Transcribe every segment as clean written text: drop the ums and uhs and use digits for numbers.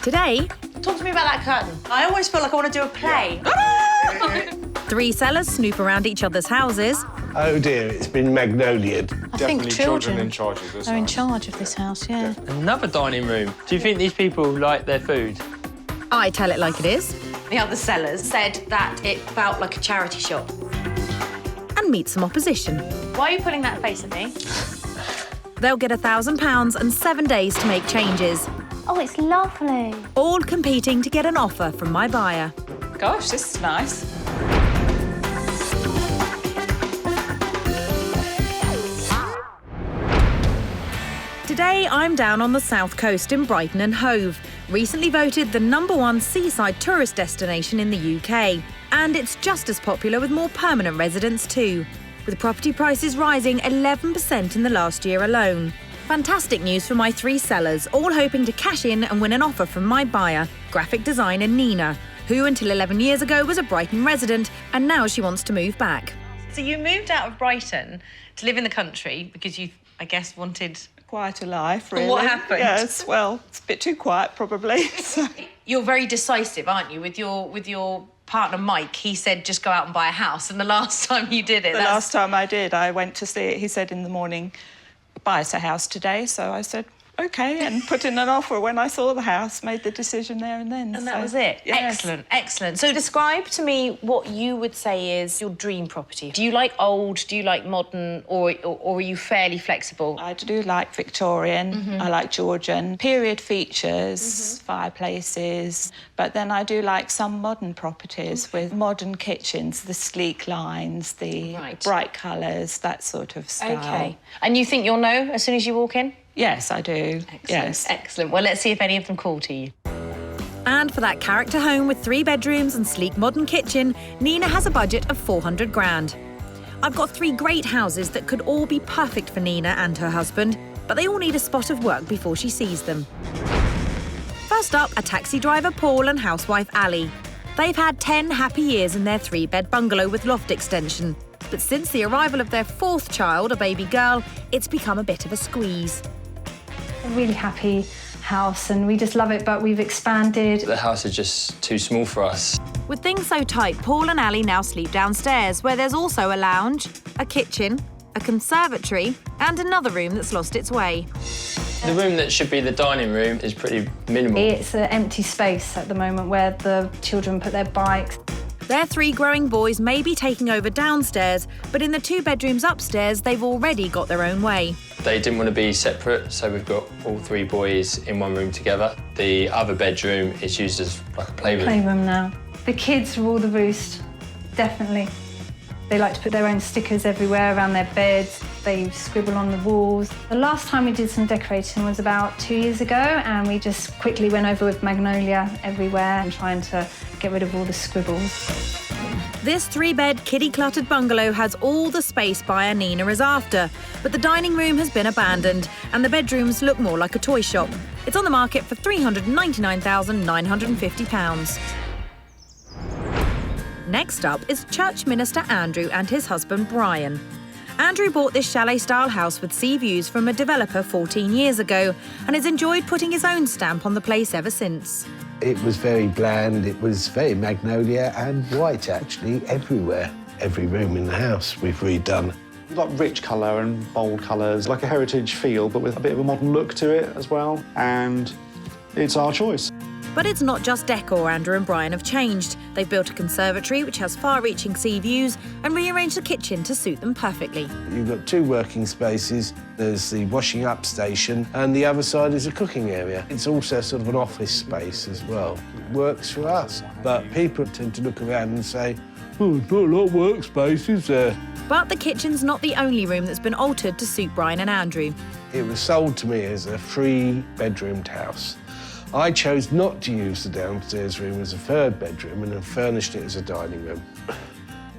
Today... Talk to me about that curtain. I always feel like I want to do a play. Three sellers snoop around each other's houses. Oh dear, it's been magnolia'd. I think children in charge of this are in house. charge of this house, yeah. Another dining room. Do you think these people like their food? I tell it like it is. The other sellers said that it felt like a charity shop. And meet some opposition. Why are you putting that face at me? They'll get £1,000 and 7 days to make changes. Oh, it's lovely. All competing to get an offer from my buyer. Gosh, this is nice. Today, I'm down on the south coast in Brighton and Hove, recently voted the #1 seaside tourist destination in the UK. And it's just as popular with more permanent residents too, with property prices rising 11% in the last year alone. Fantastic news for my three sellers, all hoping to cash in and win an offer from my buyer, graphic designer Nina, who until 11 years ago was a Brighton resident and now she wants to move back. So you moved out of Brighton to live in the country because you, I guess, wanted... Quite a life, really. What happened? Yes, well, it's a bit too quiet, probably. So. You're very decisive, aren't you? With your partner, Mike, he said, just go out and buy a house. And the last time you did it... The last time I did, I went to see it. He said in the morning, buy us a house today. So I said, OK, and put in an offer when I saw the house, made the decision there and then. And that was it? Yes. Excellent, excellent. So describe to me what you would say is your dream property. Do you like old, do you like modern, or are you fairly flexible? I do like Victorian, I like Georgian, period features, fireplaces, but then I do like some modern properties with modern kitchens, the sleek lines, the bright colours, that sort of style. OK. And you think you'll know as soon as you walk in? Yes, I do. Excellent, yes. excellent. Well, let's see if any of them call to you. And for that character home with 3 bedrooms and sleek modern kitchen, Nina has a budget of 400 grand. I've got 3 great houses that could all be perfect for Nina and her husband, but they all need a spot of work before she sees them. First up, a taxi driver Paul and housewife Ali. They've had 10 happy years in their 3-bed bungalow with loft extension. But since the arrival of their 4th child, a baby girl, it's become a bit of a squeeze. A really happy house and we just love it, but we've expanded. The house is just too small for us. With things so tight, Paul and Ali now sleep downstairs, where there's also a lounge, a kitchen, a conservatory, and another room that's lost its way. The room that should be the dining room is pretty minimal. It's an empty space at the moment where the children put their bikes. Their 3 growing boys may be taking over downstairs, but in the 2 bedrooms upstairs, they've already got their own way. They didn't want to be separate, so we've got all 3 boys in one room together. The other bedroom is used as like a playroom. Playroom now. The kids rule the roost, definitely. They like to put their own stickers everywhere around their beds. They scribble on the walls. The last time we did some decorating was about 2 years ago, and we just quickly went over with magnolia everywhere and trying to get rid of all the scribbles. This 3-bed, kiddie-cluttered bungalow has all the space buyer Nina is after, but the dining room has been abandoned and the bedrooms look more like a toy shop. It's on the market for £399,950. Next up is church minister Andrew and his husband Brian. Andrew bought this chalet-style house with sea views from a developer 14 years ago and has enjoyed putting his own stamp on the place ever since. It was very bland, it was very magnolia and white, actually, everywhere. Every room in the house we've redone. We've got rich colour and bold colours, like a heritage feel, but with a bit of a modern look to it as well, and it's our choice. But it's not just decor Andrew and Brian have changed. They've built a conservatory which has far-reaching sea views and rearranged the kitchen to suit them perfectly. You've got 2 working spaces. There's the washing up station and the other side is a cooking area. It's also sort of an office space as well. It works for us, but people tend to look around and say, oh, there's not a lot of workspace, is there? But the kitchen's not the only room that's been altered to suit Brian and Andrew. It was sold to me as a 3-bedroomed house. I chose not to use the downstairs room as a 3rd bedroom and have furnished it as a dining room.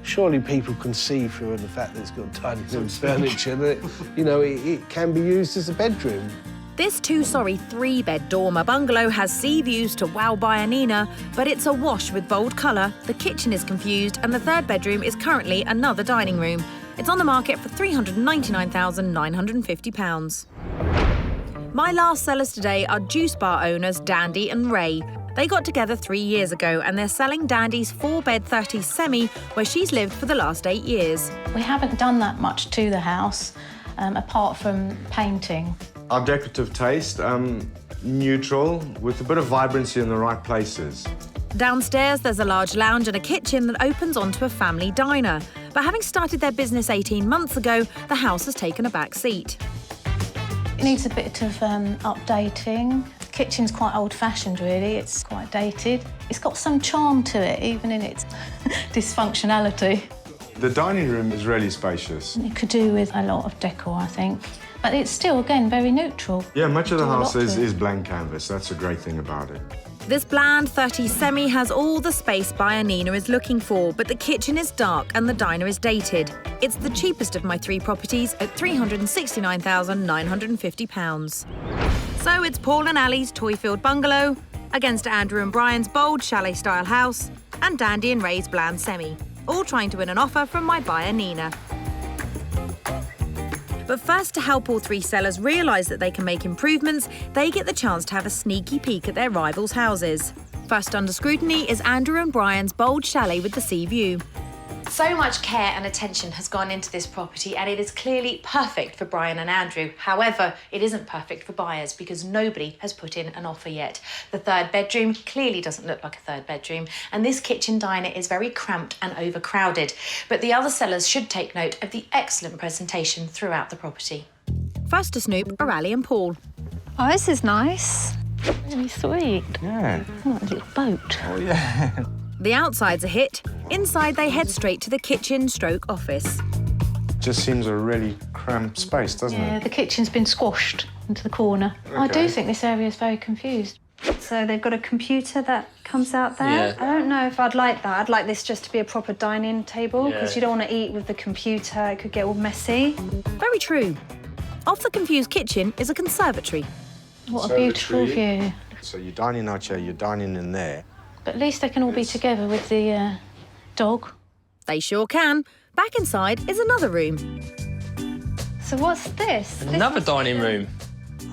Surely people can see through the fact that it's got dining room furniture that, you know, it can be used as a bedroom. This 3-bed dormer bungalow has sea views to wow buyer Nina, but it's awash with bold colour, the kitchen is confused and the 3rd bedroom is currently another dining room. It's on the market for £399,950. My last sellers today are juice bar owners Dandy and Ray. They got together 3 years ago and they're selling Dandy's 4-bed 30 semi where she's lived for the last 8 years. We haven't done that much to the house, apart from painting. Our decorative taste, neutral, with a bit of vibrancy in the right places. Downstairs, there's a large lounge and a kitchen that opens onto a family diner. But having started their business 18 months ago, the house has taken a back seat. It needs a bit of updating. The kitchen's quite old-fashioned, really. It's quite dated. It's got some charm to it, even in its dysfunctionality. The dining room is really spacious. It could do with a lot of decor, I think. But it's still, again, very neutral. Yeah, much of the Do a lot house to it. is blank canvas. That's a great thing about it. This bland 30 semi has all the space buyer Nina is looking for, but the kitchen is dark and the diner is dated. It's the cheapest of my 3 properties at £369,950. So it's Paul and Ali's toy-filled bungalow against Andrew and Brian's bold chalet-style house and Dandy and Ray's bland semi, all trying to win an offer from my buyer Nina. But first, to help all 3 sellers realise that they can make improvements, they get the chance to have a sneaky peek at their rivals' houses. First under scrutiny is Andrew and Brian's bold chalet with the sea view. So much care and attention has gone into this property and it is clearly perfect for Brian and Andrew. However, it isn't perfect for buyers because nobody has put in an offer yet. The 3rd bedroom clearly doesn't look like a 3rd bedroom and this kitchen diner is very cramped and overcrowded. But the other sellers should take note of the excellent presentation throughout the property. First to snoop are Ali and Paul. Oh, this is nice. Really sweet. Yeah. Like a little boat. Oh, yeah. The outside's a hit. Inside, they head straight to the kitchen/office. Just seems a really cramped space, doesn't Yeah, it? the kitchen's been squashed into the corner. I do Okay. think this area is very confused. So they've got a computer that comes out there. Yeah. I don't know if I'd like that. I'd like this just to be a proper dining table because Yeah. you don't want to eat with the computer. It could get all messy. Very true. Off the confused kitchen is a conservatory. What a beautiful view. So you're dining out here, you're dining in there. But at least they can all be together with the dog. They sure can. Back inside is another room. So what's this? Another dining room.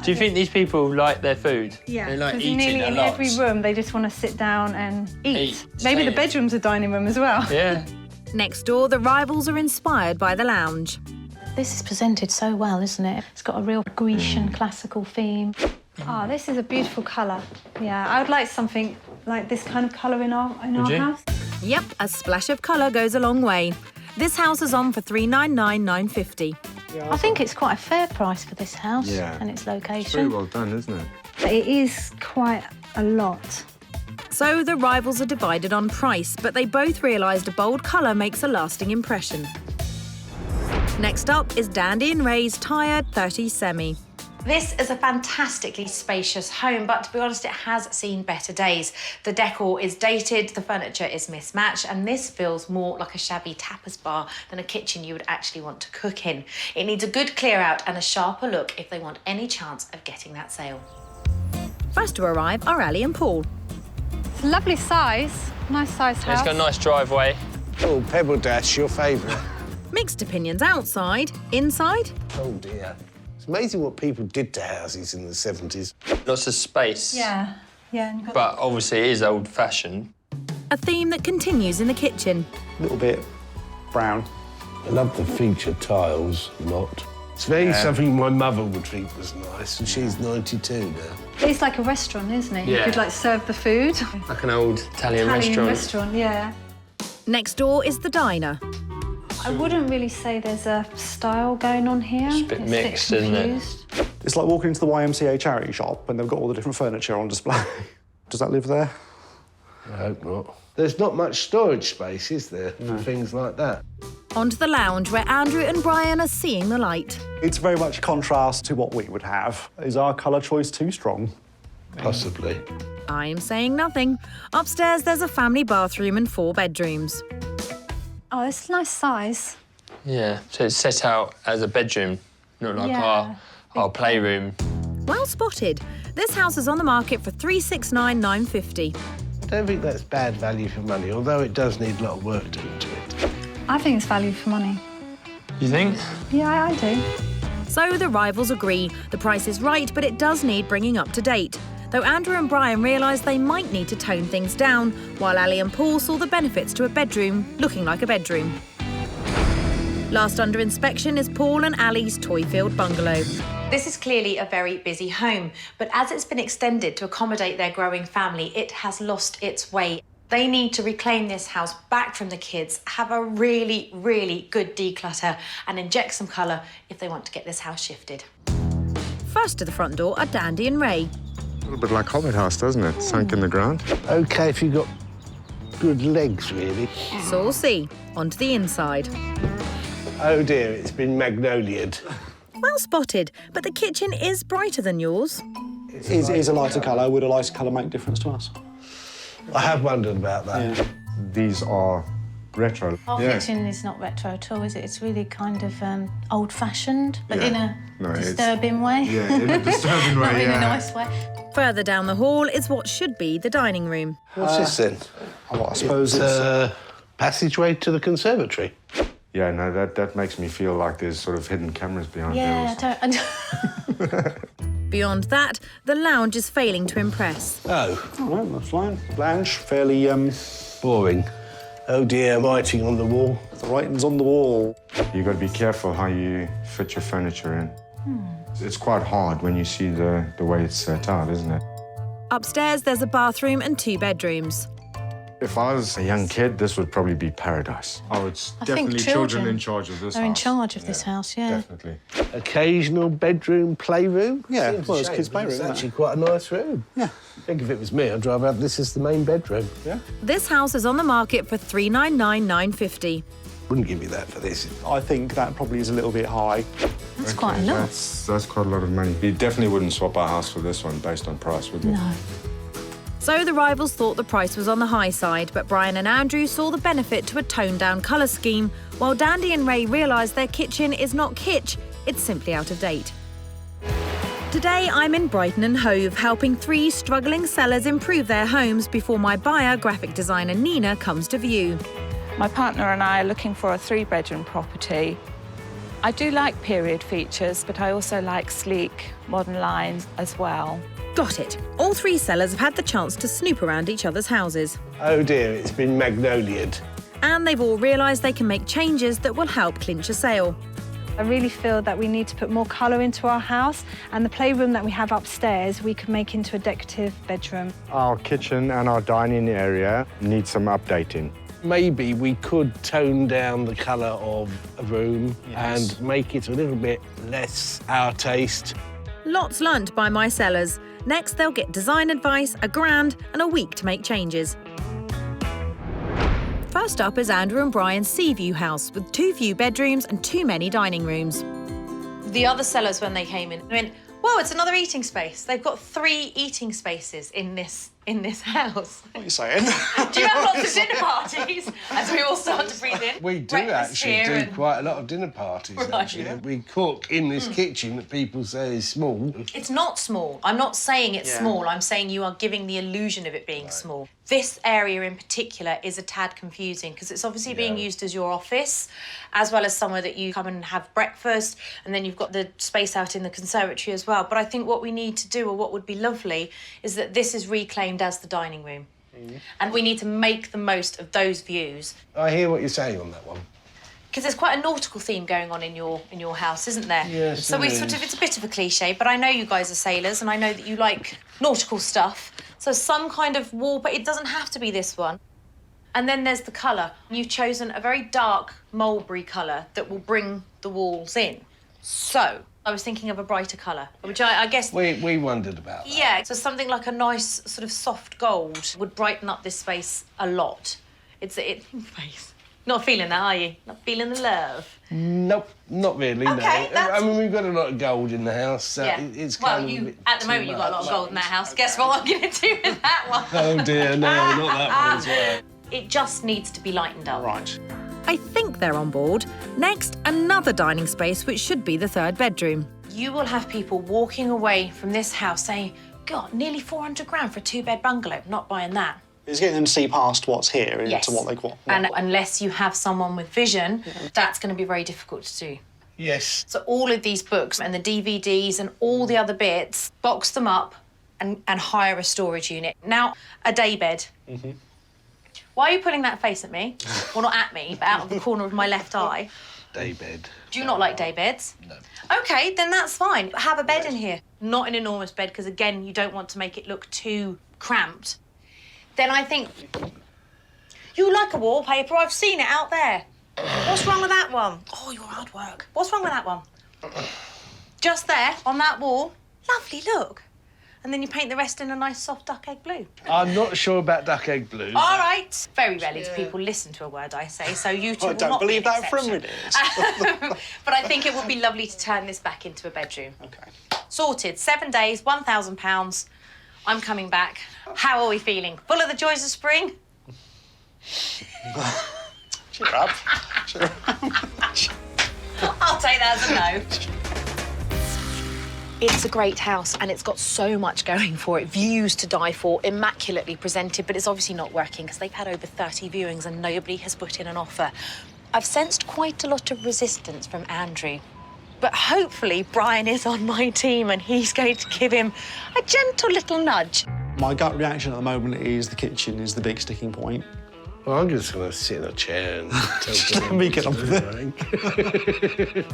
Do you think these people like their food? Yeah, They like because eating nearly a in lot. every room they just want to sit down and eat. Eat. Maybe the Same. bedroom's a dining room as well. Yeah. Next door, the rivals are inspired by the lounge. This is presented so well, isn't it? It's got a real Grecian classical theme. Oh, this is a beautiful colour. Yeah, I would like something like this kind of colour in our Would you? house. Yep, a splash of colour goes a long way. This house is on for $399,950. I think it's quite a fair price for this house Yeah. and its It's very location. well done, isn't it? It is quite a lot. So the rivals are divided on price, but they both realised a bold colour makes a lasting impression. Next up is Dandy and Ray's tired 30 semi. This is a fantastically spacious home, but to be honest, it has seen better days. The decor is dated, the furniture is mismatched, and this feels more like a shabby tapas bar than a kitchen you would actually want to cook in. It needs a good clear out and a sharper look if they want any chance of getting that sale. First to arrive are Ali and Paul. It's a lovely size. Nice sized house. It's got a nice driveway. Oh, Pebble Dash, your favourite. Mixed opinions outside. Inside? Oh, dear. It's amazing what people did to houses in the 70s. Lots of space. Yeah, yeah. And you've got But obviously it is old-fashioned. A theme that continues in the kitchen. A little bit brown. I love the featured tiles a lot. It's very something my mother would think was nice, and she's 92 now. It's like a restaurant, isn't it? You Yeah. could like serve the food. Like an old Italian restaurant. yeah. Next door is the diner. I wouldn't really say there's a style going on here. It's a bit mixed, isn't it? confused. It's like walking into the YMCA charity shop and they've got all the different furniture on display. Does that live there? I hope not. There's not much storage space, is there, for things like that? Onto the lounge where Andrew and Brian are seeing the light. It's very much contrast to what we would have. Is our colour choice too strong? Possibly. I'm saying nothing. Upstairs, there's a family bathroom and 4 bedrooms. Oh, it's a nice size. Yeah, so it's set out as a bedroom, not like our playroom. Well spotted. This house is on the market for $369,950. I don't think that's bad value for money, although it does need a lot of work done to it. I think it's value for money. You think? Yeah, I do. So the rivals agree. The price is right, but it does need bringing up to date. Though Andrew and Brian realised they might need to tone things down, while Ali and Paul saw the benefits to a bedroom looking like a bedroom. Last under inspection is Paul and Ali's toy-filled bungalow. This is clearly a very busy home, but as it's been extended to accommodate their growing family, it has lost its way. They need to reclaim this house back from the kids, have a really, really good declutter and inject some colour if they want to get this house shifted. First to the front door are Dandy and Ray. A little bit like Hobbit House, doesn't it? Sunk in the ground. OK if you've got good legs, really. Saucy. Onto the inside. Oh dear, it's been magnolia'd. Well spotted, but the kitchen is brighter than yours. It is a lighter colour. Would a lighter colour make a difference to us? I have wondered about that. Yeah. These are retro. Our kitchen is not retro at all, is it? It's really kind of old-fashioned, but in a disturbing way. Yeah, in a disturbing way, Not in a nice way. Further down the hall is what should be the dining room. What's this then? Well, I suppose It's a passageway to the conservatory. Yeah, no, that makes me feel like there's sort of hidden cameras behind Yeah, there. I don't... Beyond that, the lounge is failing to impress. Oh, no, that's fine. Lounge, fairly boring. Oh dear, writing on the wall. the writing's on the wall. You've got to be careful how you fit your furniture in. It's quite hard when you see the way it's set out, isn't it? Upstairs, there's a bathroom and 2 bedrooms. If I was a young kid, this would probably be paradise. Oh, it's I think definitely children in charge of this house. are in charge of this house, yeah. Definitely. Occasional bedroom, playroom. Yeah, Seems well, a it's shame, kids' because playroom, It's isn't it? actually quite a nice room. Yeah. I think if it was me, I'd drive out this is the main bedroom. Yeah. This house is on the market for $399,950. Wouldn't give you that for this. I think that probably is a little bit high. That's quite a lot. That's quite a lot of money. You definitely wouldn't swap our house for this one based on price, would you? No. So the rivals thought the price was on the high side, but Brian and Andrew saw the benefit to a toned-down colour scheme, while Dandy and Ray realised their kitchen is not kitsch, it's simply out of date. Today I'm in Brighton and Hove, helping 3 struggling sellers improve their homes before my buyer, graphic designer Nina, comes to view. My partner and I are looking for a 3-bedroom property. I do like period features, but I also like sleek, modern lines as well. Got it. All 3 sellers have had the chance to snoop around each other's houses. Oh dear, it's been magnolia'd. And they've all realised they can make changes that will help clinch a sale. I really feel that we need to put more colour into our house, and the playroom that we have upstairs we could make into a decorative bedroom. Our kitchen and our dining area need some updating. Maybe we could tone down the colour of a room and make it a little bit less our taste. Lots learnt by my sellers. Next, they'll get design advice, a grand, and a week to make changes. First up is Andrew and Brian's sea view house with 2 view bedrooms and too many dining rooms. The other sellers, when they came in, went, whoa, it's another eating space. They've got 3 eating spaces in this house. What are you saying? Do you have lots of dinner parties as we all start to breathe in? We do Breakfast actually here do and- quite a lot of dinner parties, Right. actually. We cook in this kitchen that people say is small. It's not small. I'm not saying it's Yeah. small. I'm saying you are giving the illusion of it being small. This area in particular is a tad confusing because it's obviously being used as your office as well as somewhere that you come and have breakfast, and then you've got the space out in the conservatory as well. But I think what we need to do, or what would be lovely, is that this is reclaimed as the dining room. And we need to make the most of those views. I hear what you're saying on that one. Because there's quite a nautical theme going on in your house, isn't there? Yes, So there it's a bit of a cliche, but I know you guys are sailors and I know that you like nautical stuff. So some kind of wall, but it doesn't have to be this one. And then there's the colour. You've chosen a very dark mulberry colour that will bring the walls in. So I was thinking of a brighter colour, which I guess... We wondered about that. Yeah, so something like a nice sort of soft gold would brighten up this space a lot. Face. Not feeling that, are you? Not feeling the love? Nope, not really, no. Okay, that's- I mean, we've got a lot of gold in the house, so Yeah. it's well, kind of a bit at the moment too you've got a lot of much. gold in that house. Guess what I'm going to do with that one? Oh dear, no, not that one as well. It just needs to be lightened up. Right. I think they're on board. Next, another dining space, which should be the 3rd bedroom. You will have people walking away from this house saying, God, nearly 400 grand for a 2-bed bungalow. Not buying that. It's getting them to see past what's here Yes. into what they want. And unless you have someone with vision, that's going to be very difficult to do. Yes. So all of these books and the DVDs and all the other bits, box them up and hire a storage unit. Now, a daybed. Why are you pulling that face at me? Well, not at me, but out of the corner of my left eye. Daybed. Do you not like daybeds? No. OK, then that's fine. Have a bed in here. Not an enormous bed, because, again, you don't want to make it look too cramped. Then I think... You like a wallpaper. I've seen it out there. What's wrong with that one? Oh, your hard work. What's wrong with that one? Just there, on that wall. Lovely, look. And then you paint the rest in a nice soft duck egg blue. I'm not sure about duck egg blue. All right. Very rarely do people listen to a word I say, so you two will don't not believe be an that for a exception. minute. But I think it would be lovely to turn this back into a bedroom. OK. Sorted. 7 days, £1,000. I'm coming back. How are we feeling? Full of the joys of spring? Cheer up. Cheer up. I'll take that as a no. It's a great house and it's got so much going for it. Views to die for, immaculately presented, but it's obviously not working because they've had over 30 viewings and nobody has put in an offer. I've sensed quite a lot of resistance from Andrew, but hopefully Brian is on my team and he's going to give him a gentle little nudge. My gut reaction at the moment is the kitchen is the big sticking point. Well, I'm just going to sit in a chair and tell Let me get on with it.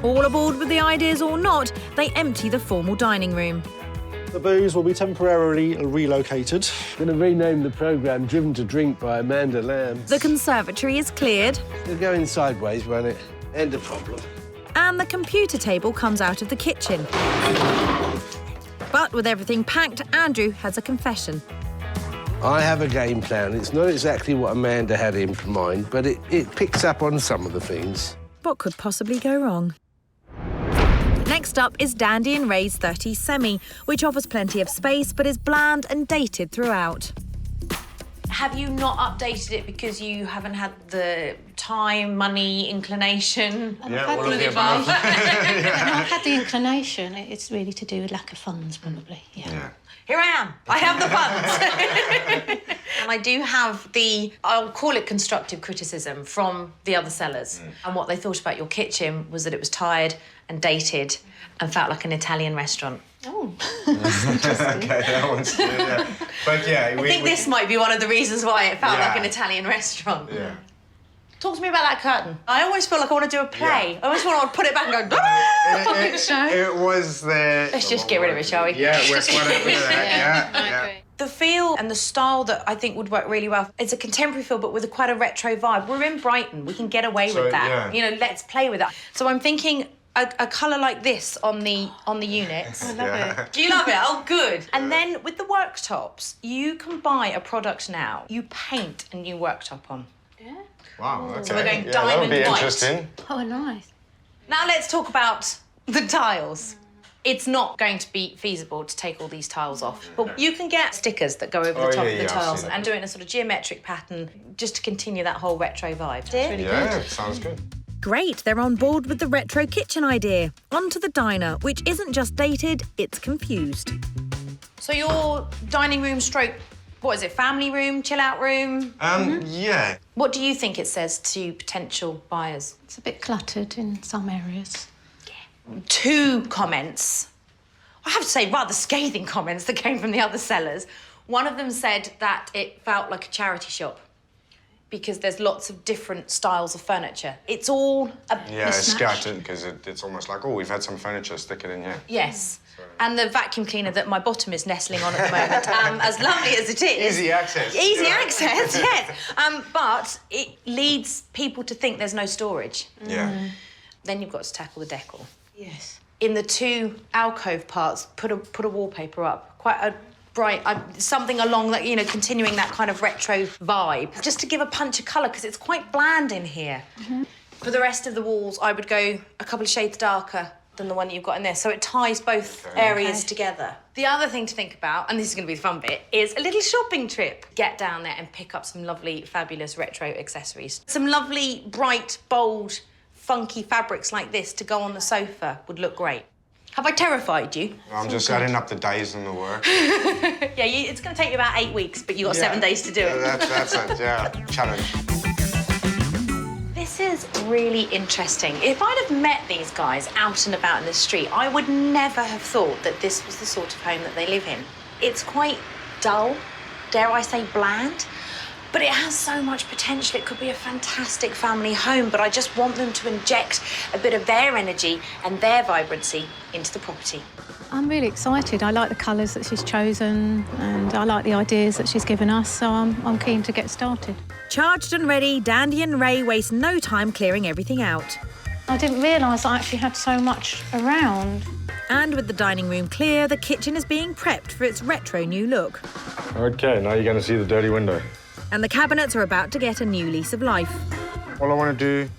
All aboard with the ideas or not, they empty the formal dining room. The booze will be temporarily relocated. I'm going to rename the programme Driven to Drink by Amanda Lamb. The conservatory is cleared, They're going sideways, won't it? End of problem. and the computer table comes out of the kitchen. But with everything packed, Andrew has a confession. I have a game plan. It's not exactly what Amanda had in mind, but it picks up on some of the things. What could possibly go wrong? Next up is Dandy and Ray's 30s Semi, which offers plenty of space but is bland and dated throughout. Have you not updated it because you haven't had the time, money, inclination? Yeah, all of the above. No, I've had the inclination. It's really to do with lack of funds, probably. Yeah. Here I am. I have the funds. And I do have I'll call it constructive criticism from the other sellers. And what they thought about your kitchen was that it was tired and dated and felt like an Italian restaurant. Oh. Okay, that one's good, yeah. But yeah, I think this might be one of the reasons why it felt Yeah. like an Italian restaurant. Yeah. Talk to me about that curtain. I always feel like I want to do a play. Yeah. I always want to put it back and go, "Ah!" It was the... Let's just get rid of it, shall we? Yeah, whatever that. Yeah. The feel and the style that I think would work really well, it's a contemporary feel, but with quite a retro vibe. We're in Brighton. We can get away with that. Yeah. You know, let's play with that. So I'm thinking a colour like this on the units. I love it. Do you love it? Oh, good. And then with the worktops, you can buy a product now. You paint a new worktop on. Yeah. Wow, okay. So we're going that would diamond be white. interesting. Oh, nice. Now let's talk about the tiles. It's not going to be feasible to take all these tiles off, but you can get stickers that go over the top of the I've tiles seen and that. do it in a sort of geometric pattern just to continue that whole retro vibe. Yeah, sounds good. Great, they're on board with the retro kitchen idea. On to the diner, which isn't just dated, it's confused. So your dining room stroke, what is it, family room, chill out room? Yeah. What do you think it says to potential buyers? It's a bit cluttered in some areas. 2 comments, I have to say rather scathing comments that came from the other sellers. One of them said that it felt like a charity shop because there's lots of different styles of furniture. It's all a Yeah, it's mismatch. scattered because it's almost like, oh, we've had some furniture, stick it in here. Yes. And the vacuum cleaner that my bottom is nestling on at the moment, as lovely as it is. Easy access. Easy Yeah. access, yes. But it leads people to think there's no storage. Yeah. Then you've got to tackle the decor. Yes. In the 2 alcove parts, put a wallpaper up, quite a bright, something along that, you know, continuing that kind of retro vibe, just to give a punch of colour, because it's quite bland in here. For the rest of the walls, I would go a couple of shades darker than the one that you've got in there, so it ties both areas together. The other thing to think about, and this is going to be the fun bit, is a little shopping trip. Get down there and pick up some lovely, fabulous retro accessories. Some lovely, bright, bold, funky fabrics like this to go on the sofa would look great. Have I terrified you? I'm just adding up the days and the work. Yeah, it's going to take you about 8 weeks, but you've got 7 days to do it. That's a challenge. This This is really interesting. If I'd have met these guys out and about in the street, I would never have thought that this was the sort of home that they live in. It's quite dull, dare I say bland, but it has so much potential. It could be a fantastic family home, but I just want them to inject a bit of their energy and their vibrancy into the property. I'm really excited. I like the colours that she's chosen and I like the ideas that she's given us, so I'm keen to get started. Charged and ready, Dandy and Ray waste no time clearing everything out. I didn't realise I actually had so much around. And with the dining room clear, the kitchen is being prepped for its retro new look. OK, now you're going to see the dirty window. And the cabinets are about to get a new lease of life. All I want to do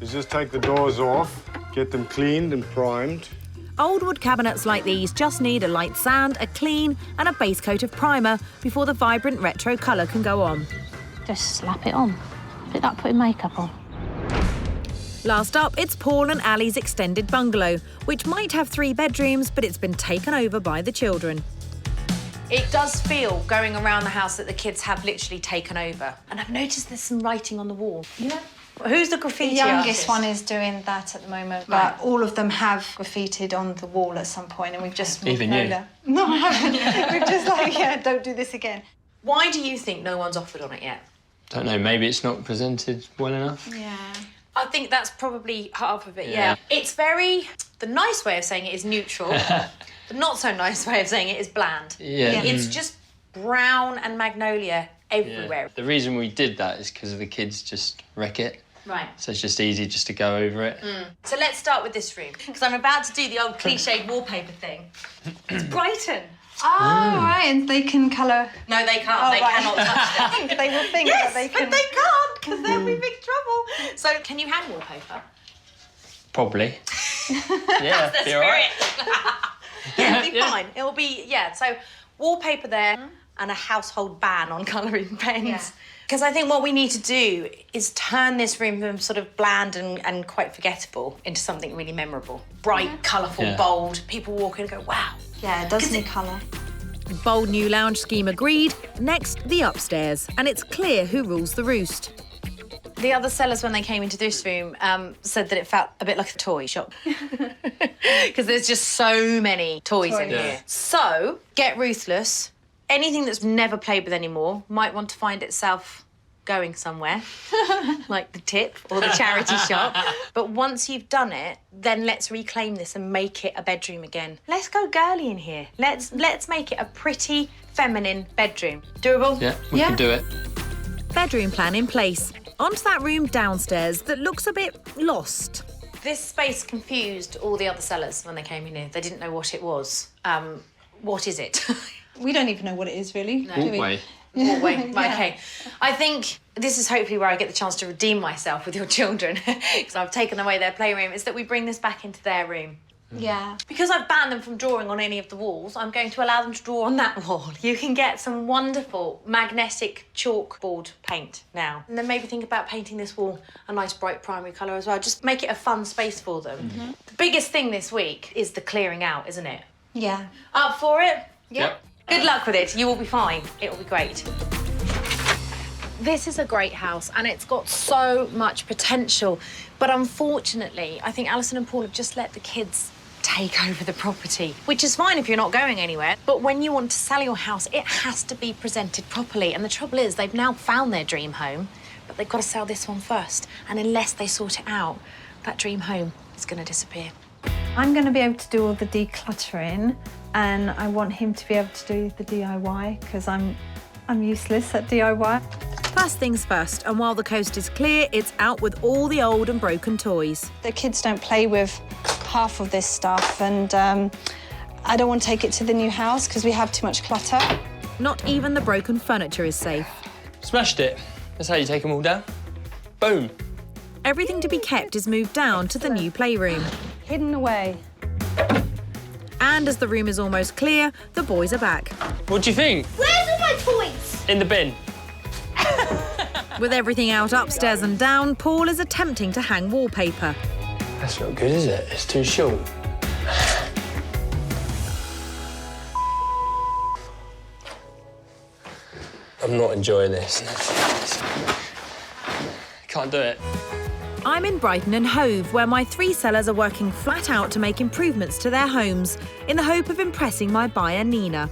is just take the doors off, get them cleaned and primed. Old wood cabinets like these just need a light sand, a clean and a base coat of primer before the vibrant retro colour can go on. Just slap it on. A bit like putting makeup on. Last up, it's Paul and Ali's extended bungalow, which might have 3 bedrooms, but it's been taken over by the children. It does feel, going around the house, that the kids have literally taken over. And I've noticed there's some writing on the wall. Yeah. Who's the graffiti The youngest artist? one is doing that at the moment, Right. but all of them have graffitied on the wall at some point, and we've just... Even moved you? over. No, I haven't. We've just like, yeah, don't do this again. Why do you think no one's offered on it yet? Don't know, maybe it's not presented well enough. Yeah. I think that's probably half of it, Yeah. It's very... The nice way of saying it is neutral. The not so nice way of saying it is bland. Yeah. It's just brown and magnolia everywhere. The reason we did that is because the kids just wreck it. Right. So it's just easy just to go over it. So let's start with this room, because I'm about to do the old cliched wallpaper thing. It's Brighton. Oh, right, and they can colour... No, they can't. Oh, They right. cannot touch them. They will think Yes, that they can... but they can't, because they'll be in big trouble. So can you hang wallpaper? Probably. Yeah, That's the be all right. spirit. Yeah, it'll be fine. It'll be, yeah, so wallpaper there and a household ban on colouring pens. Because I think what we need to do is turn this room from sort of bland and quite forgettable into something really memorable. Bright, colourful, Yeah. bold. People walk in and go, wow. Yeah, it does need colour. Bold new lounge scheme agreed. Next, the upstairs. And it's clear who rules the roost. The other sellers, when they came into this room, said that it felt a bit like a toy shop. Because there's just so many toys in Yeah. here. So, get ruthless. Anything that's never played with anymore might want to find itself going somewhere, like the tip or the charity shop. But once you've done it, then let's reclaim this and make it a bedroom again. Let's go girly in here. Let's make it a pretty, feminine bedroom. Doable? Yeah, we can do it. Bedroom plan in place. Onto that room downstairs that looks a bit lost. This space confused all the other sellers when they came in here. They didn't know what it was. What is it? We don't even know what it is, really. do we? Walkway. Hallway. Right, okay. I think this is hopefully where I get the chance to redeem myself with your children, because I've taken away their playroom, is that we bring this back into their room. Yeah. Because I've banned them from drawing on any of the walls, I'm going to allow them to draw on that wall. You can get some wonderful magnetic chalkboard paint now. And then maybe think about painting this wall a nice bright primary colour as well. Just make it a fun space for them. The biggest thing this week is the clearing out, isn't it? Yeah. Up for it? Yep. Good luck with it. You will be fine. It will be great. This is a great house and it's got so much potential. But unfortunately, I think Alison and Paul have just let the kids take over the property, which is fine if you're not going anywhere. But when you want to sell your house, it has to be presented properly. And the trouble is, they've now found their dream home, but they've got to sell this one first. And unless they sort it out, that dream home is going to disappear. I'm going to be able to do all the decluttering, and I want him to be able to do the DIY, because I'm useless at DIY. First things first, and while the coast is clear, it's out with all the old and broken toys. The kids don't play with half of this stuff, and I don't want to take it to the new house because we have too much clutter. Not even the broken furniture is safe. Smashed it. That's how you take them all down. Boom. Everything to be kept is moved down to the new playroom. Hidden away. And as the room is almost clear, the boys are back. What do you think? Where's all my toys? In the bin. With everything out upstairs and down, Paul is attempting to hang wallpaper. That's not good, is it? It's too short. I'm not enjoying this. Can't do it. I'm in Brighton and Hove, where my 3 sellers are working flat out to make improvements to their homes in the hope of impressing my buyer, Nina.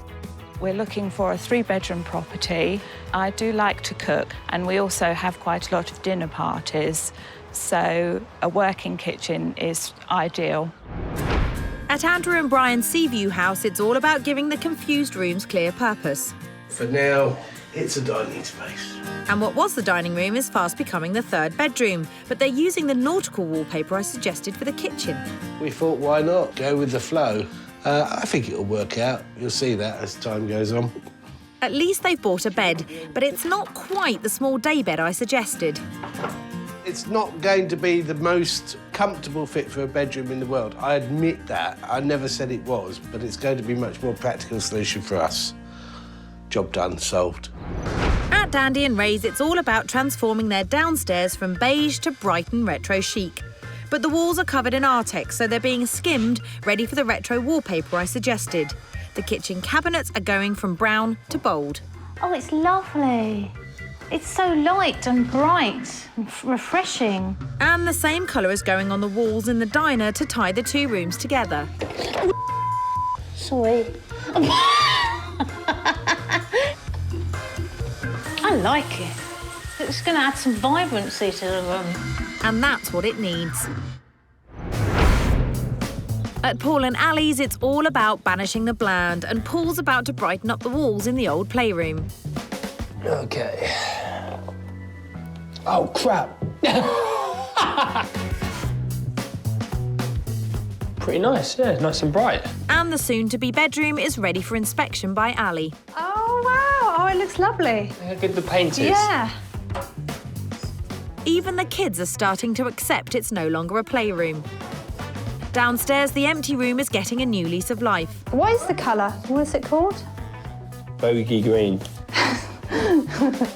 We're looking for a 3-bedroom property. I do like to cook, and we also have quite a lot of dinner parties, so a working kitchen is ideal. At Andrew and Brian's Seaview house, it's all about giving the confused rooms clear purpose. For now, it's a dining space. And what was the dining room is fast becoming the 3rd bedroom, but they're using the nautical wallpaper I suggested for the kitchen. We thought, why not? Go with the flow. I think it'll work out. You'll see that as time goes on. At least they've bought a bed, but it's not quite the small daybed I suggested. It's not going to be the most comfortable fit for a bedroom in the world. I admit that. I never said it was, but it's going to be a much more practical solution for us. Job done, solved. At Dandy and Ray's, it's all about transforming their downstairs from beige to Brighton retro chic. But the walls are covered in Artex, so they're being skimmed, ready for the retro wallpaper I suggested. The kitchen cabinets are going from brown to bold. Oh, it's lovely. It's so light and bright and refreshing. And the same colour is going on the walls in the diner to tie the 2 rooms together. Sorry. I like it. It's going to add some vibrancy to the room. And that's what it needs. At Paul and Ali's, it's all about banishing the bland, and Paul's about to brighten up the walls in the old playroom. OK. Oh, crap. Pretty nice, yeah, nice and bright. And the soon-to-be bedroom is ready for inspection by Ali. Oh, wow. Oh, it looks lovely. Look how good the paint is. Yeah. Even the kids are starting to accept it's no longer a playroom. Downstairs, the empty room is getting a new lease of life. What is the colour? What is it called? Bogey green.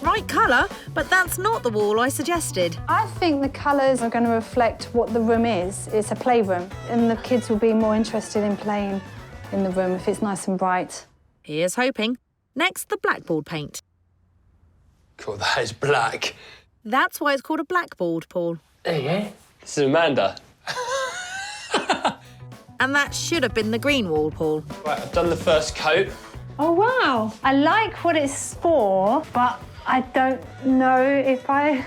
Right colour, but that's not the wall I suggested. I think the colours are going to reflect what the room is. It's a playroom, and the kids will be more interested in playing in the room if it's nice and bright. Here's hoping. Next, the blackboard paint. Cool, that is black. That's why it's called a blackboard, Paul. There you go. This is Amanda. And that should have been the green wall, Paul. Right, I've done the first coat. Oh, wow. I like what it's for, but I don't know if I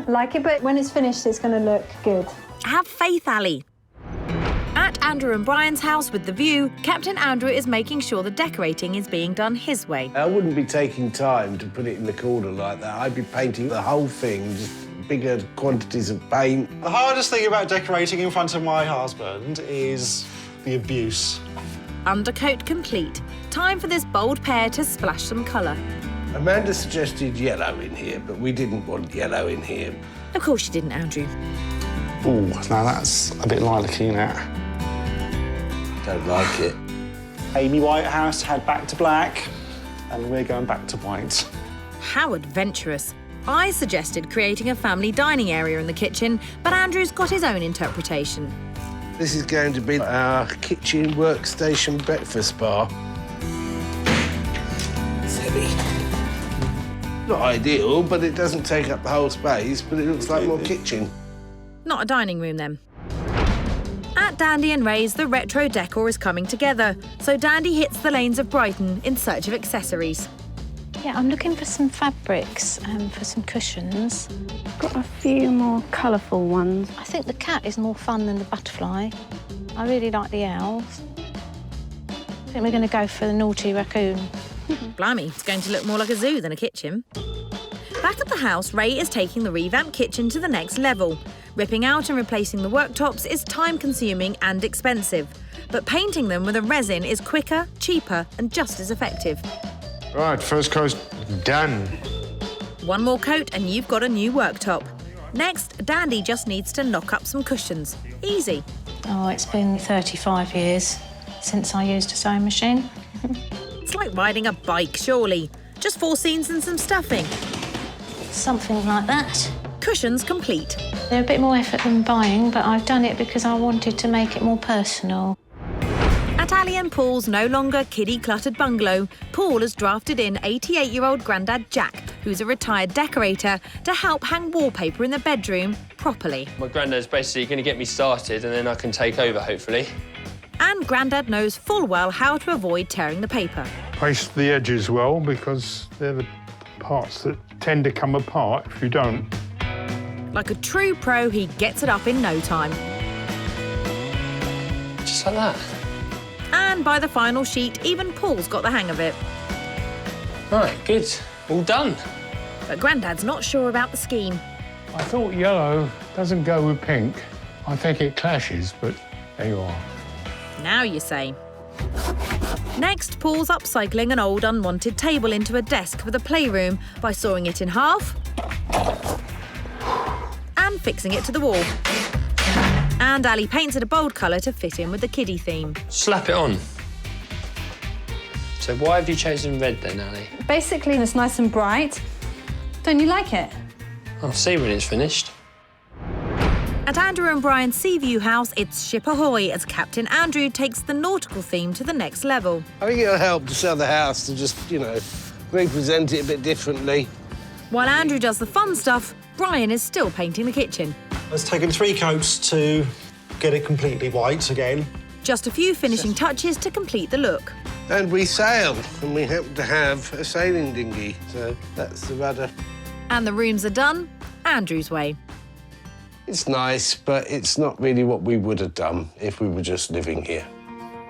like it. But when it's finished, it's going to look good. Have faith, Ali. At Andrew and Brian's house with the view, Captain Andrew is making sure the decorating is being done his way. I wouldn't be taking time to put it in the corner like that. I'd be painting the whole thing, just bigger quantities of paint. The hardest thing about decorating in front of my husband is the abuse. Undercoat complete. Time for this bold pair to splash some colour. Amanda suggested yellow in here, but we didn't want yellow in here. Of course you didn't, Andrew. Ooh, now that's a bit lilac-y, isn't it? Don't like it. Amy Whitehouse had back to black, and we're going back to white. How adventurous. I suggested creating a family dining area in the kitchen, but Andrew's got his own interpretation. This is going to be our kitchen workstation breakfast bar. It's heavy. Not ideal, but it doesn't take up the whole space, but it looks like more kitchen. Not a dining room, then. At Dandy and Ray's, the retro decor is coming together, so Dandy hits the lanes of Brighton in search of accessories. Yeah, I'm looking for some fabrics and for some cushions. Got a few more colourful ones. I think the cat is more fun than the butterfly. I really like the owls. I think we're going to go for the naughty raccoon. Blimey, it's going to look more like a zoo than a kitchen. Back at the house, Ray is taking the revamped kitchen to the next level. Ripping out and replacing the worktops is time-consuming and expensive, but painting them with a resin is quicker, cheaper and just as effective. Right, first coat done. One more coat and you've got a new worktop. Next, Dandy just needs to knock up some cushions. Easy. Oh, it's been 35 years since I used a sewing machine. It's like riding a bike, surely. Just 4 scenes and some stuffing. Something like that. Cushions complete. They're a bit more effort than buying, but I've done it because I wanted to make it more personal. At Ali and Paul's no longer kiddie-cluttered bungalow, Paul has drafted in 88-year-old Grandad Jack who's a retired decorator, to help hang wallpaper in the bedroom properly. My granddad's basically going to get me started and then I can take over, hopefully. And Grandad knows full well how to avoid tearing the paper. Paste the edges well, because they're the parts that tend to come apart if you don't. Like a true pro, he gets it up in no time. Just like that. And by the final sheet, even Paul's got the hang of it. Right, good. All done. But Grandad's not sure about the scheme. I thought yellow doesn't go with pink. I think it clashes, but there you are. Now you say. Next, Paul's upcycling an old unwanted table into a desk for the playroom by sawing it in half and fixing it to the wall. And Ali paints it a bold colour to fit in with the kiddie theme. Slap it on. So why have you chosen red then, Ali? Basically, it's nice and bright. Don't you like it? I'll see when it's finished. At Andrew and Brian's Seaview house, it's ship ahoy as Captain Andrew takes the nautical theme to the next level. I think it'll help to sell the house to just, represent it a bit differently. While Andrew does the fun stuff, Brian is still painting the kitchen. It's taken 3 coats to get it completely white again. Just a few finishing touches to complete the look. And we sail, and we happen to have a sailing dinghy, so that's the rudder. And the rooms are done Andrew's way. It's nice, but it's not really what we would have done if we were just living here.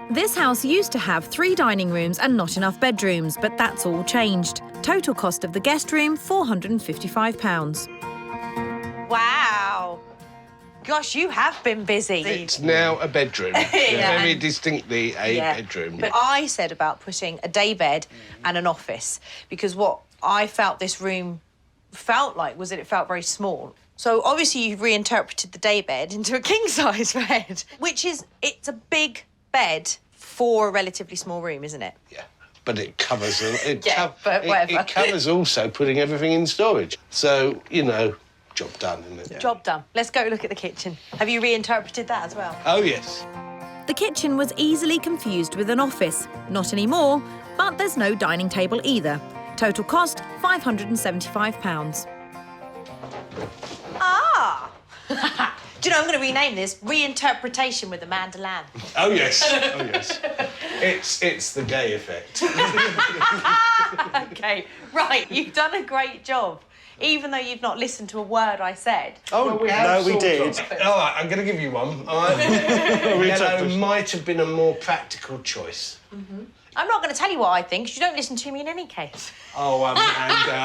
This house used to have 3 dining rooms and not enough bedrooms, but that's all changed. Total cost of the guest room, £455. Wow. Gosh, you have been busy. It's now a bedroom. Yeah. Very distinctly a bedroom. But I said about putting a daybed and an office, because what I felt this room felt like was that it felt very small. So obviously you've reinterpreted the daybed into a king-size bed, it's a big bed for a relatively small room, isn't it? Yeah, but it covers... It covers also putting everything in storage. So, job done, isn't it? Yeah. Job done. Let's go look at the kitchen. Have you reinterpreted that as well? Oh, yes. The kitchen was easily confused with an office. Not anymore, but there's no dining table either. Total cost, £575. Ah! Do you know, I'm going to rename this Reinterpretation with Amanda Lamb. Oh, yes. Oh, yes. It's the gay effect. OK, right, you've done a great job, even though you've not listened to a word I said. Oh, well, we did. All right, I'm going to give you one. All right. Yellow might have been a more practical choice. Mm-hmm. I'm not going to tell you what I think, because you don't listen to me in any case. Oh, Amanda,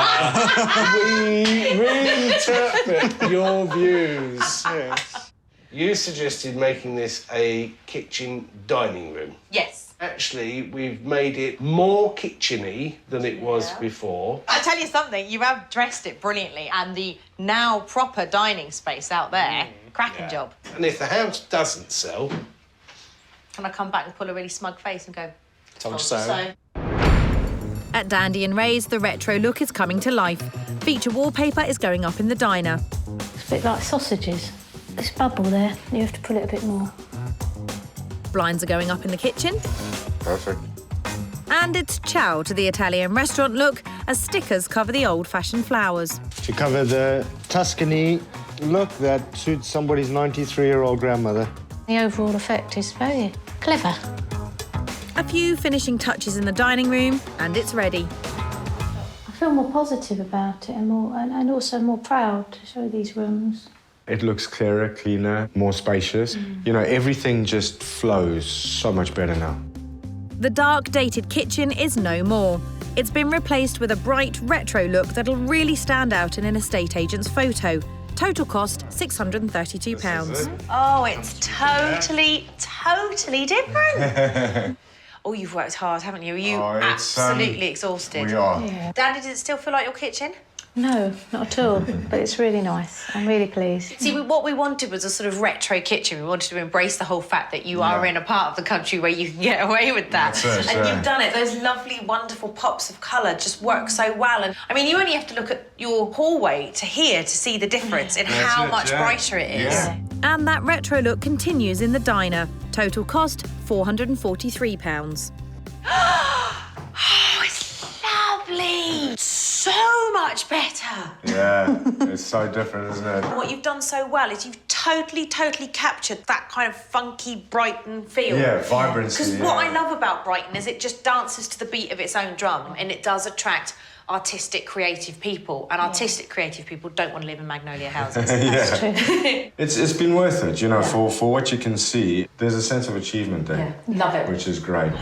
we reinterpret your views. Yes. You suggested making this a kitchen dining room. Yes. Actually, we've made it more kitchen-y than it was before. I'll tell you something, you have dressed it brilliantly, and the now proper dining space out there, cracking job. And if the house doesn't sell... Can I come back and pull a really smug face and go... Told you so. At Dandy and Ray's, the retro look is coming to life. Feature wallpaper is going up in the diner. It's a bit like sausages. This bubble there, you have to pull it a bit more. Blinds are going up in the kitchen. Perfect. And it's ciao to the Italian restaurant look as stickers cover the old-fashioned flowers. To cover the Tuscany look that suits somebody's 93-year-old grandmother. The overall effect is very clever. A few finishing touches in the dining room, and it's ready. I feel more positive about it and also more proud to show these rooms. It looks clearer, cleaner, more spacious. Everything just flows so much better now. The dark, dated kitchen is no more. It's been replaced with a bright, retro look that'll really stand out in an estate agent's photo. Total cost, £632. Oh, it's totally different. Oh, you've worked hard, haven't you? Are you absolutely exhausted? We are. Yeah. Dandy, does it still feel like your kitchen? No, not at all, but it's really nice. I'm really pleased. See, what we wanted was a sort of retro kitchen. We wanted to embrace the whole fact that you are in a part of the country where you can get away with that. That's it, and you've done it. Those lovely, wonderful pops of colour just work so well. And I mean, you only have to look at your hallway to here to see the difference in how much brighter it is. Yeah. And that retro look continues in the diner. Total cost, £443. Oh, it's lovely. So much Yeah, it's so different, isn't it? What you've done so well is you've totally captured that kind of funky Brighton feel. Yeah, vibrancy. Because what I love about Brighton is it just dances to the beat of its own drum, and it does attract artistic, creative people. And artistic, creative people don't want to live in magnolia houses. That's true. It's been worth it, you know, for what you can see. There's a sense of achievement there. Yeah, love it. Which is great.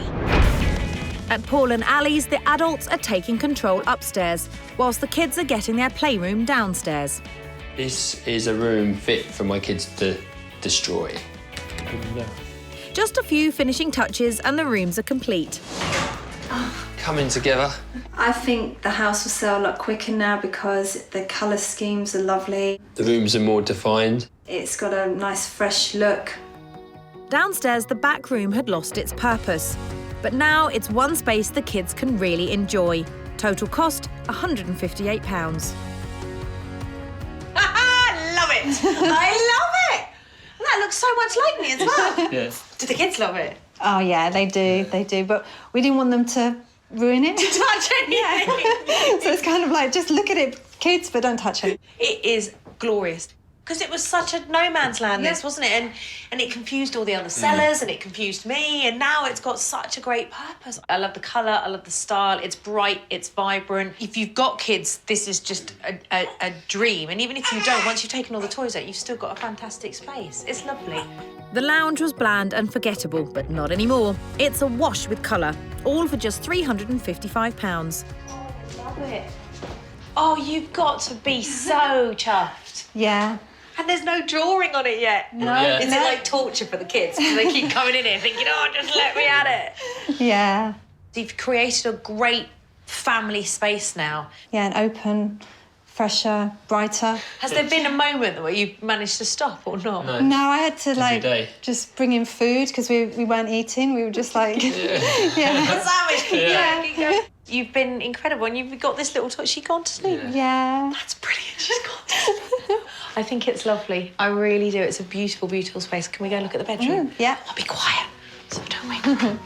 At Paul and Ali's, the adults are taking control upstairs, whilst the kids are getting their playroom downstairs. This is a room fit for my kids to destroy. Just a few finishing touches and the rooms are complete. Coming together. I think the house will sell a lot quicker now because the colour schemes are lovely. The rooms are more defined. It's got a nice fresh look. Downstairs, the back room had lost its purpose. But now it's one space the kids can really enjoy. Total cost, £158. Love it! I love it! And that looks so much like me as well. Yeah. Do the kids love it? Oh yeah, they do. But we didn't want them to ruin it. To touch anything. So it's kind of like, just look at it, kids, but don't touch it. It is glorious. Because it was such a no man's land, this, wasn't it? And it confused all the other sellers, and it confused me, and now it's got such a great purpose. I love the colour, I love the style, it's bright, it's vibrant. If you've got kids, this is just a dream. And even if you don't, once you've taken all the toys out, you've still got a fantastic space. It's lovely. The lounge was bland and forgettable, but not anymore. It's awash with colour, all for just £355. Love it. Oh, you've got to be so chuffed. Yeah. And there's no drawing on it yet. No. Yeah. Is it like torture for the kids? Because they keep coming in here thinking, oh, just let me at it. Yeah. You've created a great family space now. Yeah, and open, fresher, brighter. Has there been a moment where you managed to stop or not? No, I had to day. just bring in food because we weren't eating. We were just like, Sandwich. Yeah. You've been incredible, and you've got this little toy. She gone to sleep. Yeah. That's brilliant. She's gone to sleep. I think it's lovely. I really do. It's a beautiful, beautiful space. Can we go look at the bedroom? Yeah. I'll be quiet, so don't wake up.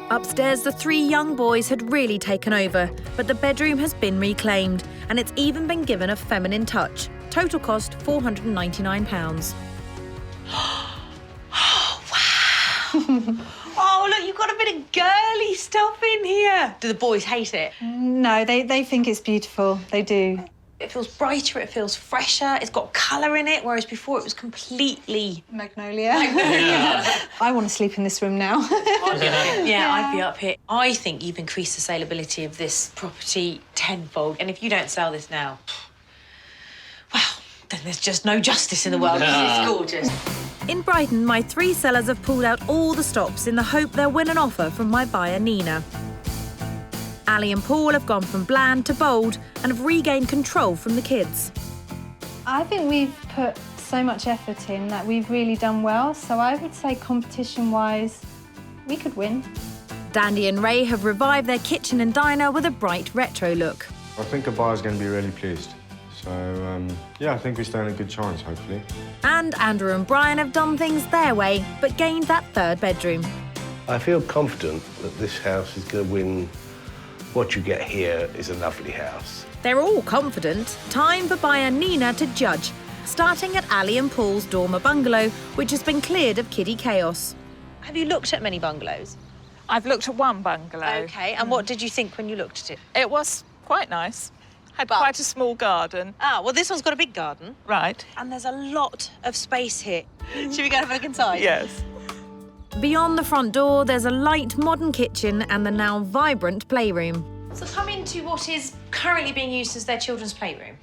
Upstairs, the three young boys had really taken over, but the bedroom has been reclaimed, and it's even been given a feminine touch. Total cost £499. Oh, wow. Oh, look, you've got a bit of girly stuff in here. Do the boys hate it? No, they think it's beautiful. They do. It feels brighter, it feels fresher, it's got colour in it, whereas before it was completely... Magnolia. I want to sleep in this room now. I'd be up here. I think you've increased the saleability of this property tenfold, and if you don't sell this now, well, then there's just no justice in the world. It's gorgeous. In Brighton, my three sellers have pulled out all the stops in the hope they'll win an offer from my buyer, Nina. Ali and Paul have gone from bland to bold and have regained control from the kids. I think we've put so much effort in that we've really done well, so I would say competition-wise, we could win. Dandy and Ray have revived their kitchen and diner with a bright retro look. I think a buyer's going to be really pleased. So, yeah, I think we stand a good chance, hopefully. And Andrew and Brian have done things their way, but gained that third bedroom. I feel confident that this house is going to win. What you get here is a lovely house. They're all confident. Time for buyer Nina to judge, starting at Ali and Paul's dormer bungalow, which has been cleared of kiddie chaos. Have you looked at many bungalows? I've looked at one bungalow. OK, and what did you think when you looked at it? It was quite nice. Had quite a small garden. Ah, well, this one's got a big garden. Right. And there's a lot of space here. Should we go and have a look inside? Yes. Beyond the front door, there's a light modern kitchen and the now vibrant playroom. So come into what is currently being used as their children's playroom.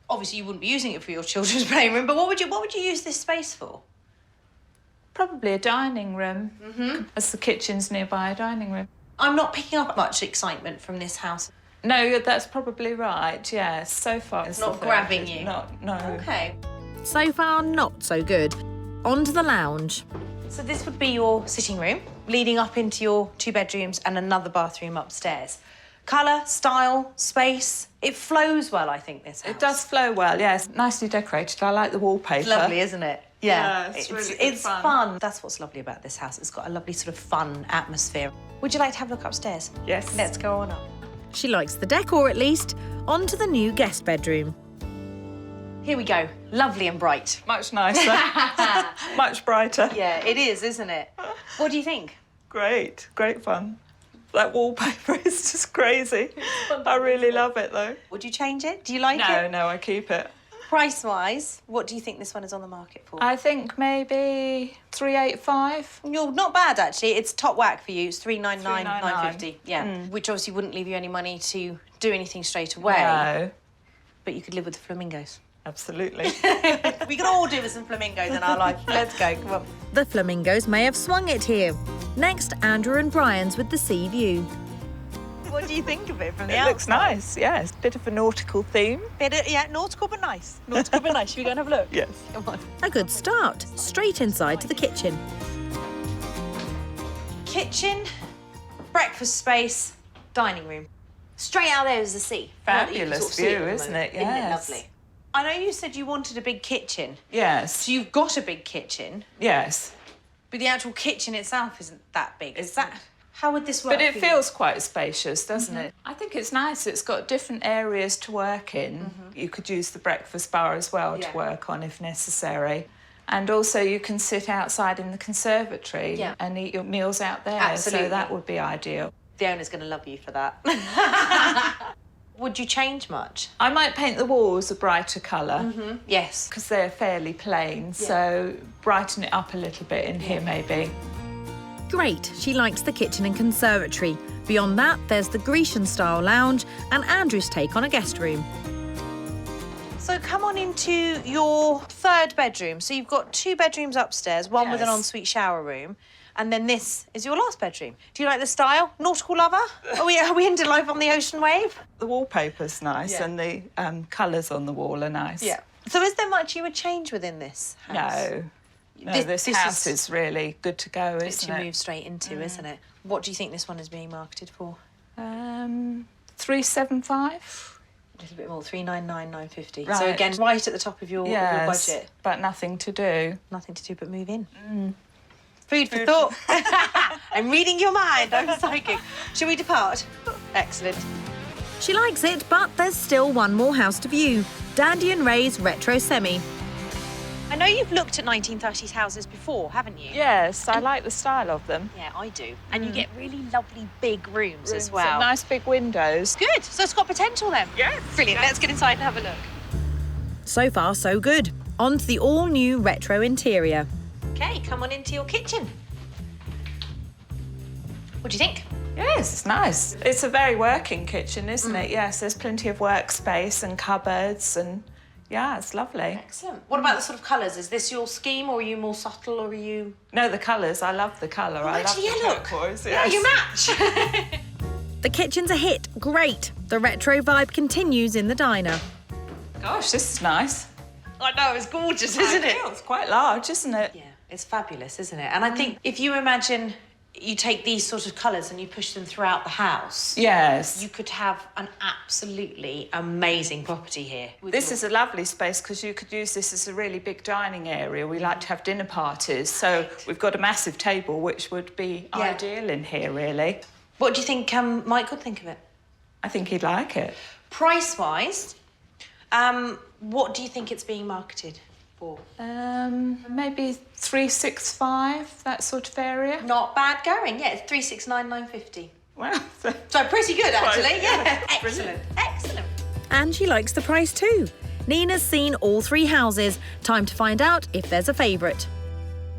Obviously, you wouldn't be using it for your children's playroom, but what would you use this space for? Probably a dining room. As the kitchen's nearby a dining room. I'm not picking up much excitement from this house. No, that's probably right, yes. So far It's not grabbing you? No. OK. So far, not so good. On to the lounge. So this would be your sitting room, leading up into your 2 bedrooms and another bathroom upstairs. Colour, style, space, it flows well, I think, this house. It does flow well, yes. Nicely decorated. I like the wallpaper. It's lovely, isn't it? Yeah, it's really good fun. That's what's lovely about this house. It's got a lovely sort of fun atmosphere. Would you like to have a look upstairs? Yes. Let's go on up. She likes the decor at least. On to the new guest bedroom. Here we go. Lovely and bright. Much nicer. Much brighter. Yeah, it is, isn't it? What do you think? Great fun. That wallpaper is just crazy. I really love it, though. Would you change it? Do you like it? No, I keep it. Price-wise, what do you think this one is on the market for? I think maybe 385. You're not bad, actually. It's top whack for you. It's 399, 399. 950. Yeah, which obviously wouldn't leave you any money to do anything straight away. No. But you could live with the flamingos. Absolutely. We could all do with some flamingos in our life. Let's go, come on. The flamingos may have swung it here. Next, Andrew and Brian's with the sea view. What do you think of it from the It outside? looks nice, yes. Bit of a nautical theme. Yeah, nautical but nice. Nautical but nice. Should we go and have a look? Yes. Come on. A good start. Straight inside to the kitchen. Kitchen, breakfast space, dining room. Straight out there is the sea. Fabulous view, isn't it? Isn't it Yes. lovely? I know you said you wanted a big kitchen. Yes. So you've got a big kitchen, Yes. but the actual kitchen itself isn't that big. Is that... How would this work But it for you? feels quite spacious, doesn't it? I think it's nice. It's got different areas to work in. You could use the breakfast bar as well to work on if necessary. And also you can sit outside in the conservatory and eat your meals out there. Absolutely. So that would be ideal. The owner's going to love you for that. Would you change much? I might paint the walls a brighter colour. Yes. Because they're fairly plain, so brighten it up a little bit in here maybe. Great, she likes the kitchen and conservatory. Beyond that, there's the Grecian-style lounge and Andrew's take on a guest room. So come on into your third bedroom. So you've got 2 bedrooms upstairs, one with an ensuite shower room, and then this is your last bedroom. Do you like the style? Nautical lover? Are we into life on the ocean wave? The wallpaper's nice and the colours on the wall are nice. Yeah. So is there much you would change within this house? No, this house is really good to go, isn't to it? move straight into, isn't it? What do you think this one is being marketed for? 375. A little bit more, 399, 950. Right. So again, right at the top of your budget. But nothing to do. Nothing to do but move in. Food for thought. I'm reading your mind. I'm psychic. Shall we depart? Excellent. She likes it, but there's still one more house to view. Dandy and Ray's retro semi. I know you've looked at 1930s houses before, haven't you? Yes, I like the style of them. Yeah, I do. And you get really lovely big rooms as well. And nice big windows. Good. So it's got potential then. Yes. Brilliant. Let's get inside and have a look. So far, so good. On to the all-new retro interior. Okay, come on into your kitchen. What do you think? Yes, it's nice. It's a very working kitchen, isn't it? Yes, there's plenty of workspace and cupboards and yeah, it's lovely. Excellent. What about the sort of colours? Is this your scheme or are you more subtle or are you... No, the colours. I love the colour. I love the turquoise. Yeah, you match. The kitchen's a hit. Great. The retro vibe continues in the diner. Gosh, this is nice. I know, it's gorgeous, isn't it? It's quite large, isn't it? Yeah, it's fabulous, isn't it? And I think if you imagine you take these sort of colours and you push them throughout the house, yes, you could have an absolutely amazing property here. This is a lovely space because you could use this as a really big dining area. We like to have dinner parties, so we've got a massive table which would be ideal in here, really. What do you think Mike would think of it? I think he'd like it. Price-wise, what do you think it's being marketed for? Maybe 365, that sort of area. Not bad going, yeah. It's 369, 950. Wow. So pretty good, actually. Yeah. Brilliant. Excellent. And she likes the price too. Nina's seen all 3 houses. Time to find out if there's a favourite.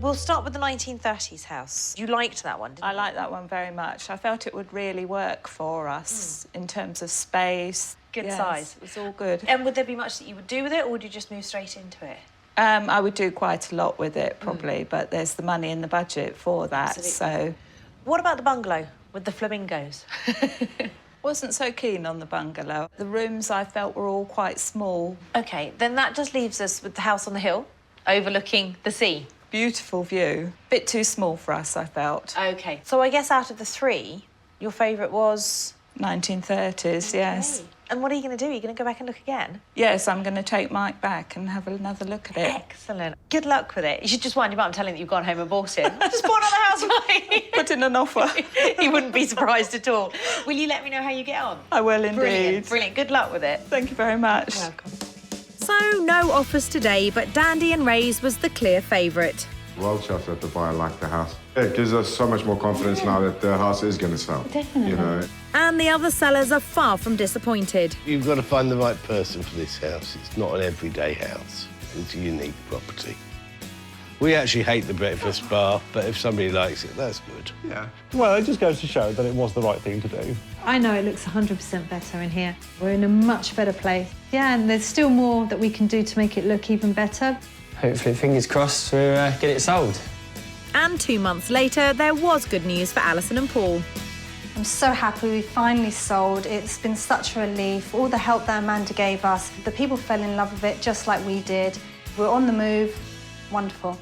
We'll start with the 1930s house. You liked that one, didn't you? I like that one very much. I felt it would really work for us in terms of space. Good size. It was all good. And would there be much that you would do with it, or would you just move straight into it? I would do quite a lot with it, probably, but there's the money in the budget for that, Absolutely. so... What about the bungalow with the flamingos? Wasn't so keen on the bungalow. The rooms I felt were all quite small. OK, then that just leaves us with the house on the hill, overlooking the sea. Beautiful view. Bit too small for us, I felt. OK. So I guess out of the 3, your favourite was... 1930s, yes. And what are you going to do? Are you going to go back and look again? Yes, I'm going to take Mike back and have another look at it. Excellent. Good luck with it. You should just wind him up and tell him that you've gone home and bought it. Just bought another house, Mike. Put in an offer. He wouldn't be surprised at all. Will you let me know how you get on? I will indeed. Brilliant, brilliant. Good luck with it. Thank you very much. Welcome. So, no offers today, but Dandy and Ray's was the clear favourite. Well chuffed that the buyer liked the house. It gives us so much more confidence now that the house is going to sell. Definitely. You know. And the other sellers are far from disappointed. You've got to find the right person for this house. It's not an everyday house. It's a unique property. We actually hate the breakfast bar, but if somebody likes it, that's good. Yeah. Well, it just goes to show that it was the right thing to do. I know it looks 100% better in here. We're in a much better place. Yeah, and there's still more that we can do to make it look even better. Hopefully, fingers crossed, we'll get it sold. And 2 months later, there was good news for Alison and Paul. I'm so happy we finally sold. It's been such a relief. All the help that Amanda gave us, the people fell in love with it just like we did. We're on the move. Wonderful.